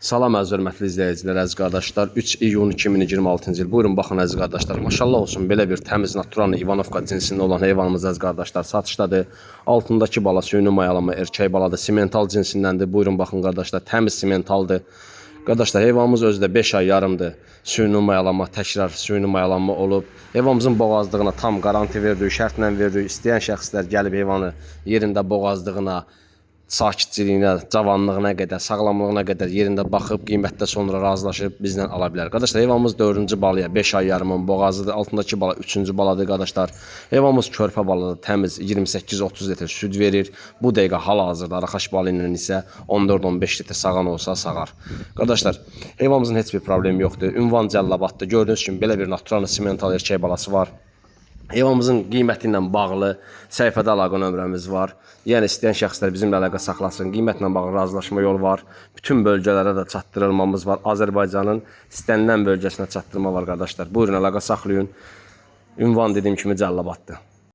Salam əziz hörmətli izləyicilər, əziz qardaşlar. 3 iyun 2026-cı il. Buyurun baxın əziz qardaşlar. Maşallah olsun, belə bir təmiz natural İvanovka cinsində olan heyvanımız əziz qardaşlar satışdadır. Altındakı bala süni mayalama erkək baladır. Simental cinsindəndir. Buyurun baxın qardaşlar, təmiz simentaldır. Qardaşlar, heyvanımız özü də 5 ay yarımdır. Süni mayalama, təkrar süni mayalanma olub. Heyvanımızın boğazlığına tam garanti verdik, şərtlə verdik. İstəyən şəxslər gəlib heyvanı yerində boğazlığına, sakitçiliyinə, cavanlığına qədər, sağlamlığına qədər yerində baxıb, qiymətdə sonra razılaşıb bizlə ala bilər. Qardaşlar, heyvanımız 4-cü balaya, 5 ay yarımın boğazıdır. Altındakı bala 3-cü baladır qardaşlar. Heyvanımız körpə balıdır, təmiz 28-30 litr süd verir. Bu dəqiqə hal-hazırda Arakaş balı ilə isə 14-15 litr sağan olsa sağar. Qardaşlar, heyvanımızın heç bir problemi yoxdur. Ünvan Cəllabatdır. Gördüyünüz kimi belə bir natural simental erkək balası var. Heyvanımızın qiyməti ilə bağlı səhifədə əlaqə nömrəmiz var. Yəni istəyən şəxslər bizimlə əlaqə saxlasın. Qiymətlə bağlı razılaşma yolu var. Bütün bölgələrə də çatdırılmamız var. Azərbaycanın istənilən bölgəsinə çatdırma var qardaşlar. Buyurun əlaqə saxlayın. Ünvan dediyim kimi Cəllabaddır.